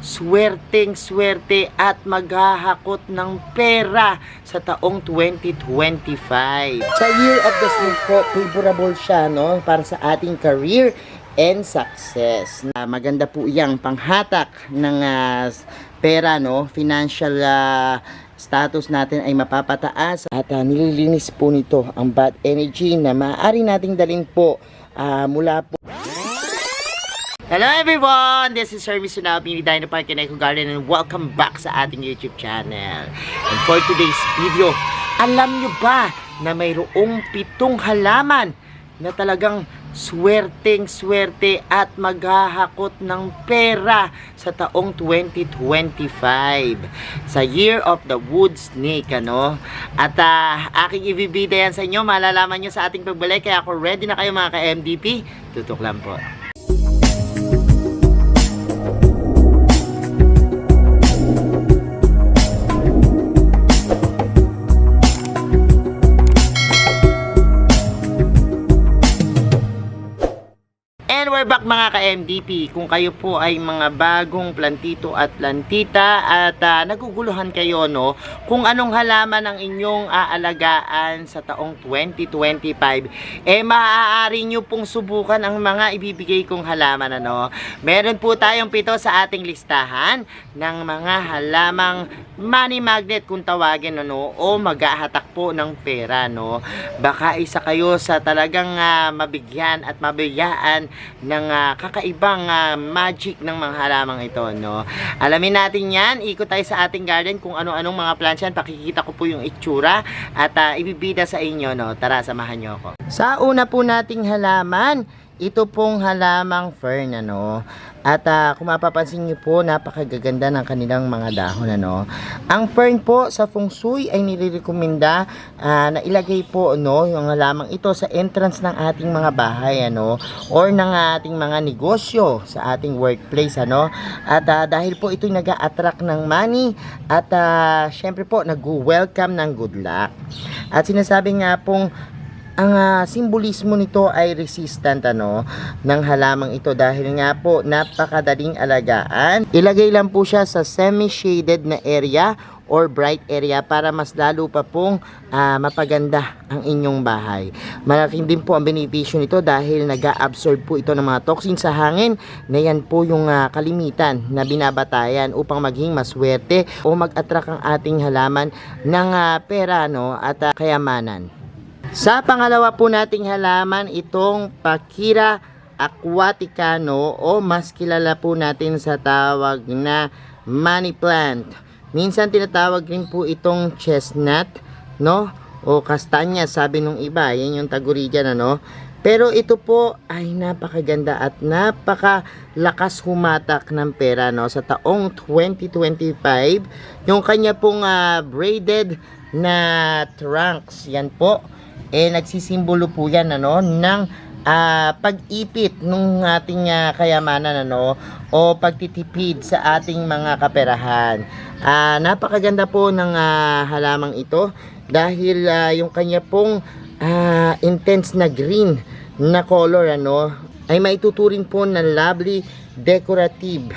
swerteng-swerte at maghahakot ng pera sa taong 2025. Sa Year of the Snake po, favorable siya, no, para sa ating career and success. Maganda po iyang panghatak ng pera, no, financial status natin ay mapapataas at nililinis po nito ang bad energy na maaari nating dalhin po mula po. Hello everyone! This is Sir Misunabi ni Dino Park and Eco Garden and welcome back sa ating YouTube channel. And for today's video, alam nyo ba na mayroong 7 halaman na talagang swerteng-swerte at maghahakot ng pera sa taong 2025 sa Year of the Wood Snake, ano? At aking ibibida yan sa inyo, malalaman nyo sa ating pagbalik, kaya ako ready na kayo mga ka-MDP. Tutok lang po. And we're back mga ka-MDP. Kung kayo po ay mga bagong plantito at plantita at naguguluhan kayo, no, kung anong halaman ang inyong aalagaan sa taong 2025, maaari nyo pong subukan ang mga ibibigay kong halaman, ano. Meron po tayong 7 sa ating listahan ng mga halamang money magnet kung tawagin, ano, o maghahatak po ng pera, no. Baka isa kayo sa talagang mabigyan at mabiyaan ng kakaibang magic ng mga halamang ito, no. Alamin natin yan. Ikot tayo sa ating garden kung ano-anong mga plants yan. Pakikita ko po yung itsura at ibibida sa inyo, no. Tara, samahan nyo ako. Sa una po nating halaman, ito pong halamang fern, ano. At kung mapapansin nyo po, napakagaganda ng kanilang mga dahon, ano. Ang fern po sa feng shui ay nilirekomenda na ilagay po, no, yung halamang ito sa entrance ng ating mga bahay, ano, or ng ating mga negosyo sa ating workplace, ano. At dahil po ito'y nag-a-attract ng money at syempre po nag-welcome ng good luck. At sinasabi nga pong ang simbolismo nito ay resistant, ano, ng halamang ito dahil nga po napakadaling alagaan. Ilagay lang po siya sa semi-shaded na area or bright area para mas lalo pa pong mapaganda ang inyong bahay. Malaking din po ang benepisyo nito dahil nag-a-absorb po ito ng mga toxin sa hangin na yan po yung kalimitan na binabatayan upang maging maswerte o mag-attract ang ating halaman ng pera, no, at kayamanan. Sa pangalawa po nating halaman, itong Pachira aquatica, no, o mas kilala po natin sa tawag na money plant. Minsan tinatawag rin po itong chestnut, no, o kastanya sabi nung iba. Yan yung taguri dyan, ano. Pero ito po ay napakaganda at napakalakas humatak ng pera, no, sa taong 2025. Yung kanya pong braided na trunks, yan po, nagsisimbolo po yan, ano, ng pag-ipit ng ating kayamanan, ano, o pagtitipid sa ating mga kaperahan. Napakaganda po ng halamang ito dahil yung kanya pong intense na green na color, ano, ay maituturing po ng lovely decorative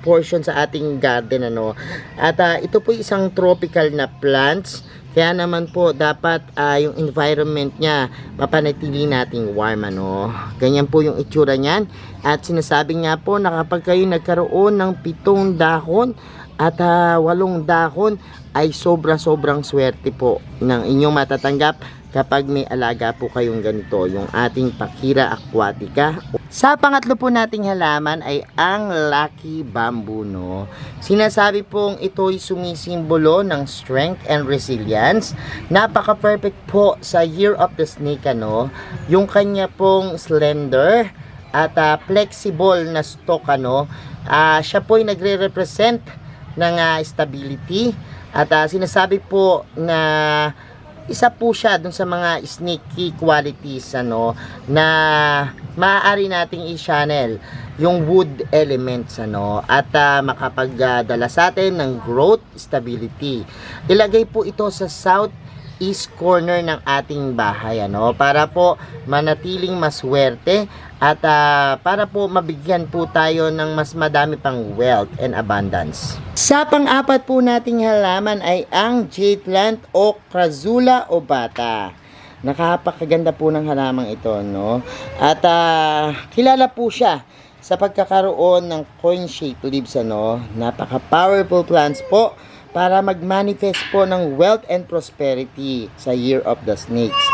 portion sa ating garden, ano. At ito po isang tropical na plants. Kaya naman po dapat yung environment niya mapanatili nating warm, ano. Ganyan po yung itsura niyan. At sinasabi nga po na kapag kayo nagkaroon ng 7 dahon at 8 dahon ay sobrang swerte po ng inyong matatanggap kapag may alaga po kayong ganito, yung ating Pachira aquatica. Sa pangatlo po nating halaman ay ang lucky bamboo, no. Sinasabi pong ito'y sumisimbolo ng strength and resilience. Napaka-perfect po sa Year of the Snake, ano. Yung kanya pong slender at flexible na stalk, ano. Siya po'y nagre-represent ng stability at sinasabi po na isa po siya dun sa mga sneaky qualities, ano, na maaari nating i-channel yung wood elements, ano, at makapagdala sa atin ng growth, stability. Ilagay po ito sa south east corner ng ating bahay, ano, para po manatiling maswerte at para po mabigyan po tayo ng mas madami pang wealth and abundance. Sa pang-apat po nating halaman ay ang jade plant o Crassula obata. Nakapakaganda po ng halamang ito, no? At kilala po siya sa pagkakaroon ng coin-shaped leaves, ano? Napaka-powerful plants po para mag-manifest po ng wealth and prosperity sa Year of the Snakes.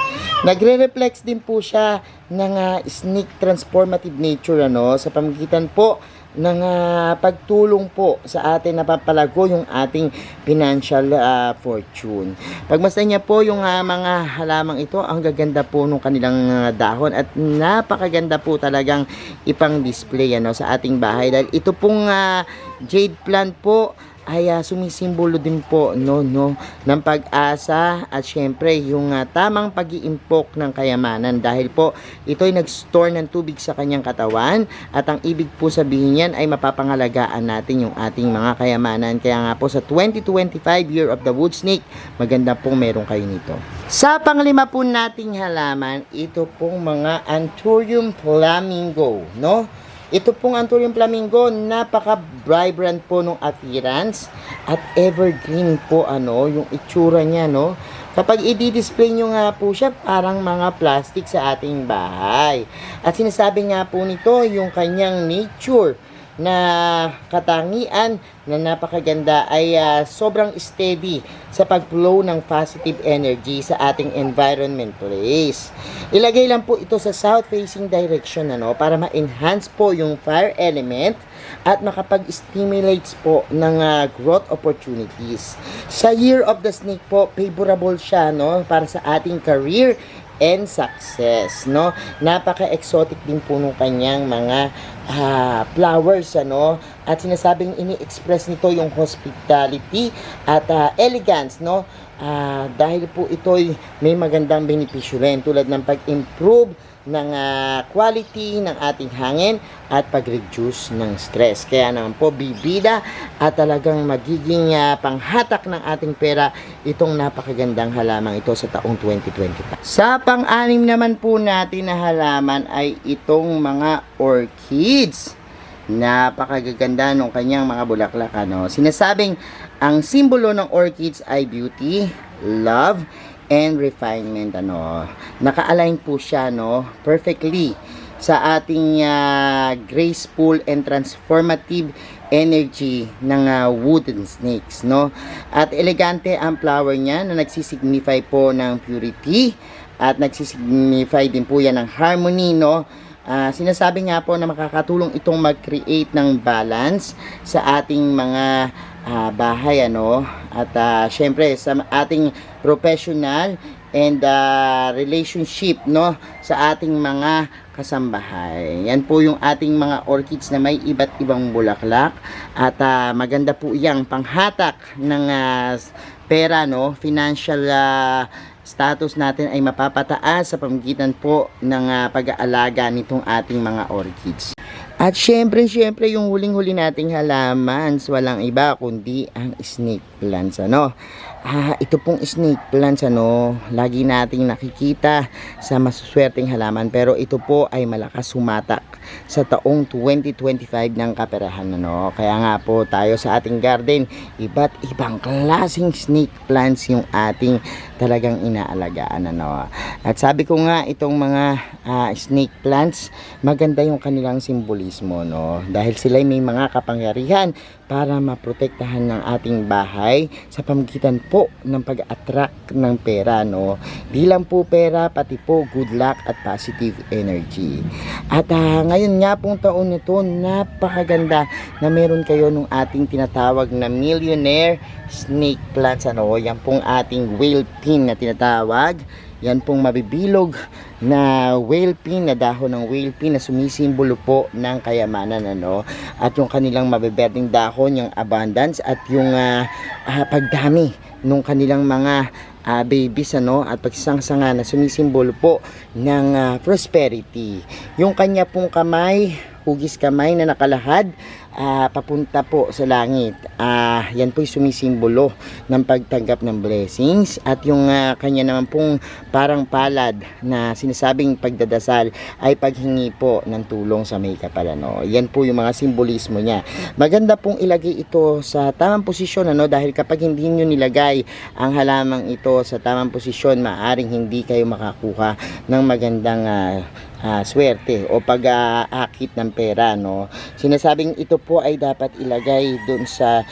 Nagre-reflex din po siya ng snake transformative nature, ano? Sa pamamagitan po ng pagtulong po sa atin na papalago yung ating financial fortune. Pagmasdan niya po yung mga halamang ito, ang gaganda po nung kanilang dahon at napakaganda po talagang ipang display, ano, sa ating bahay dahil ito pong jade plant po ay sumisimbolo din po ng pag-asa at syempre yung tamang pag-iimpok ng kayamanan dahil po ito ay nag-store ng tubig sa kanyang katawan at ang ibig po sabihin yan ay mapapangalagaan natin yung ating mga kayamanan. Kaya nga po sa 2025 Year of the Wood Snake, maganda pong meron kayo nito. Sa panglima po nating halaman, ito pong mga Anthurium flamingo, no? Ito pong Anthurium flamingo, napaka-vibrant po nung appearance at evergreen po, ano, yung itsura niya, no? Kapag i-display nyo nga po siya, parang mga plastic sa ating bahay. At sinasabi nga po nito, yung kanyang nature na katangian na napakaganda ay sobrang steady sa pag-flow ng positive energy sa ating environment place. Ilagay lang po ito sa south-facing direction, ano, para ma-enhance po yung fire element at makapag-stimulates po ng growth opportunities. Sa Year of the Snake po, favorable siya, no, para sa ating career and success, no? Napaka-exotic din po nung kanyang mga flowers, ano? At sinasabing ini-express nito yung hospitality at elegance, no? Dahil po ito'y may magandang benepisyo rin tulad ng pag-improve ng quality ng ating hangin at pag-reduce ng stress. Kaya naman po bibida at talagang magiging panghatak ng ating pera itong napakagandang halamang ito sa taong 2025. Sa pang-anim naman po natin na halaman ay itong mga orchids. Napakagaganda ng kanyang mga bulaklak, ano. Sinasabing ang simbolo ng orchids ay beauty, love, and refinement, ano. Naka-align po siya, no, perfectly sa ating graceful and transformative energy ng wooden snakes, no. At elegante ang flower niya na nagsisignify po ng purity at nagsisignify din po yan ng harmony, no. Sinasabi nga po na makakatulong itong mag-create ng balance sa ating mga bahay, ano, at syempre sa ating professional and relationship, no, sa ating mga kasambahay. Yan po yung ating mga orchids na may iba't ibang bulaklak at maganda po yang panghatak ng pera, no, financial status natin ay mapapataas sa pamamagitan po ng pag-aalaga nitong ating mga orchids. At syempre yung huling-huli nating halaman, walang iba kundi ang snake plants, ano. Ito pong snake plants, ano, lagi nating nakikita sa masuswerteng halaman, pero ito po ay malakas sumatak sa taong 2025 ng kaperahan, ano. Kaya nga po tayo sa ating garden, iba't ibang klaseng snake plants yung ating talagang inaalagaan, ano. At sabi ko nga, itong mga snake plants, maganda yung kanilang simbolismo, no, dahil sila may mga kapangyarihan para maprotektahan ng ating bahay sa pamamagitan po ng pag-attract ng pera, no. Di lang po pera, pati po good luck at positive energy. At ngayon nga pong taon nito, napakaganda na meron kayo nung ating tinatawag na millionaire snake plants, ano. Yan pong ating whale pin na tinatawag. Yan pong mabibilog na whale pin, na dahon ng whale pin na sumisimbolo po ng kayamanan, ano. At yung kanilang mabiberding dahon, yung abundance at yung pagdami nung kanilang mga babies, ano, at pagsangsanga na sumisimbolo po ng prosperity. Yung kanya pong kamay, hugis kamay na nakalahad papunta po sa langit. Yan po yung sumisimbolo ng pagtanggap ng blessings, at yung kanya naman pong parang palad na sinasabing pagdadasal ay paghingi po ng tulong sa may kapal, ano. Yan po yung mga simbolismo niya. Maganda pong ilagay ito sa tamang posisyon, ano, dahil kapag hindi nyo nilagay ang halamang ito sa tamang posisyon, maaring hindi kayo makakuha ng magandang swerte o pag-aakit ng pera, no. Sinasabing ito po ay dapat ilagay dun sa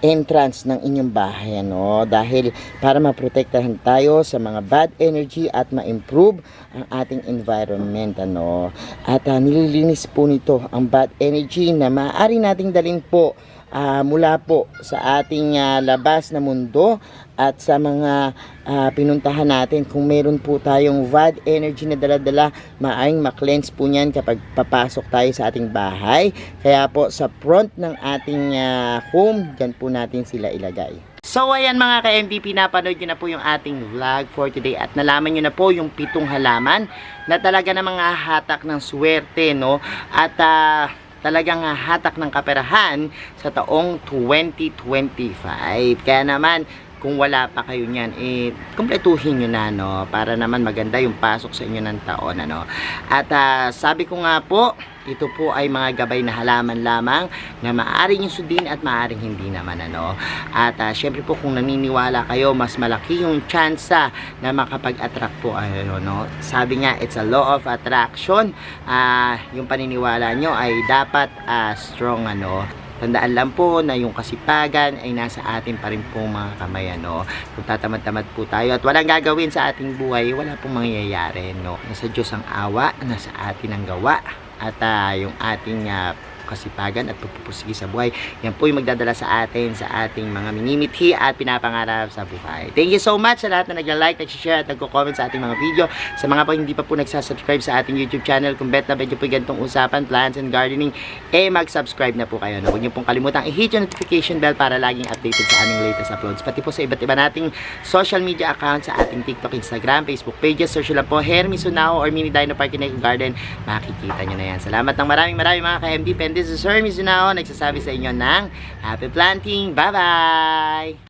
entrance ng inyong bahay, no, dahil para maprotektahan tayo sa mga bad energy at ma-improve ang ating environment, ano. At nililinis po nito ang bad energy na maaari nating dalhin po mula po sa ating labas na mundo at sa mga pinuntahan natin. Kung meron po tayong bad energy na dala-dala, maaaring ma-cleanse po niyan kapag papasok tayo sa ating bahay. Kaya po sa front ng ating home, dyan po natin sila ilagay. So ayan mga ka-MVP, napanood nyo na po yung ating vlog for today at nalaman nyo na po yung 7 halaman na talaga na mga hatak ng swerte, no, at talagang hatak ng kaperahan sa taong 2025. Kaya naman, kung wala pa kayo niyan, kumpletuhin nyo na, no, para naman maganda yung pasok sa inyo ng taon, ano. At sabi ko nga po, ito po ay mga gabay na halaman lamang na maaaring yung sundin at maaaring hindi naman, ano. At syempre po, kung naniniwala kayo, mas malaki yung tsansa na makapag-attract po, no. Sabi nga, it's a law of attraction. Yung paniniwala nyo ay dapat strong, ano. Tandaan lang po na yung kasipagan ay nasa atin pa rin po mga kamay, ano. Kung tatamad-tamad po tayo at walang gagawin sa ating buhay, wala pong mangyayari, no. Nasa Diyos ang awa, nasa atin ang gawa, at yung ating kasipagan at pagpupursige sa buhay, yan po yung magdadala sa atin sa ating mga minimithi at pinapangarap sa buhay. Thank you so much sa lahat na nag-like, nag-share at nagko-comment sa ating mga video. Sa mga po hindi pa po nagsasubscribe sa ating YouTube channel, kung bet na medyo po ganitong usapan, plants and gardening, mag-subscribe na po kayo. Huwag niyo pong kalimutang i-hit yung notification bell para laging updated sa aming latest uploads. Pati po sa iba't iba nating social media accounts sa ating TikTok, Instagram, Facebook pages. Search lang po Hermes Sunao or Mini Dino Park and Garden. Makikita nyo na yan. Salamat ng maraming mga ka-MD. This is Hermes Sunao, nagsasabi sa inyo ng happy planting. Bye-bye!